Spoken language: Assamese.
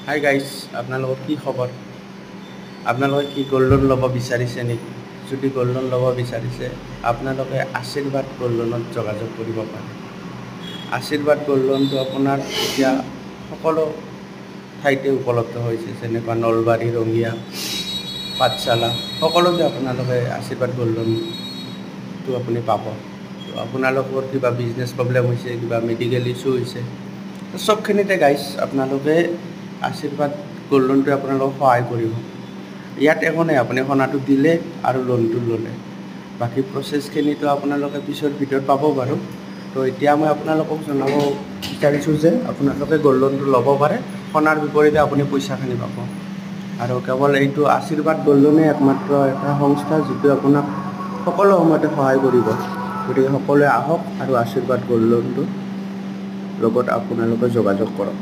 হাই গাইজ, আপোনালোকৰ কি খবৰ? আপোনালোকে কি গোল্ড লোন ল'ব বিচাৰিছে নেকি? যদি গোল্ড লোন ল'ব বিচাৰিছে, আপোনালোকে আশীৰ্বাদ গোল্ড লোনত যোগাযোগ কৰিব পাৰে। আশীৰ্বাদ গোল্ড লোনটো আপোনাৰ এতিয়া সকলো ঠাইতে উপলব্ধ হৈছে, যেনেকুৱা নলবাৰী, ৰঙিয়া, পাঠশালা, সকলোতে আপোনালোকে আশীৰ্বাদ গোল্ড লোনটো আপুনি পাব। তো আপোনালোকৰ কিবা বিজনেছ প্ৰব্লেম হৈছে, কিবা মেডিকেল ইছ্যু হৈছে, চবখিনিতে গাইজ আপোনালোকে আশীৰ্বাদ গোল্ড লোনটোৱে আপোনালোকক সহায় কৰিব। ইয়াত একো নাই, আপুনি সোণাটো দিলে আৰু লোনটো ল'লে, বাকী প্ৰচেছখিনিতো আপোনালোকে পিছৰ ভিডিঅ'ত পাব বাৰু। তো এতিয়া মই আপোনালোকক জনাব বিচাৰিছোঁ যে আপোনালোকে গোল্ড লোনটো ল'ব পাৰে, সোণাৰ বিপৰীতে আপুনি পইচাখিনি পাব। আৰু কেৱল এইটো আশীৰ্বাদ গোল্ড লোনেই একমাত্ৰ এটা সংস্থা যিটো আপোনাক সকলো সময়তে সহায় কৰিব। গতিকে সকলোৱে আহক আৰু আশীৰ্বাদ গোল্ড লোনটোৰ লগত আপোনালোকে যোগাযোগ কৰক।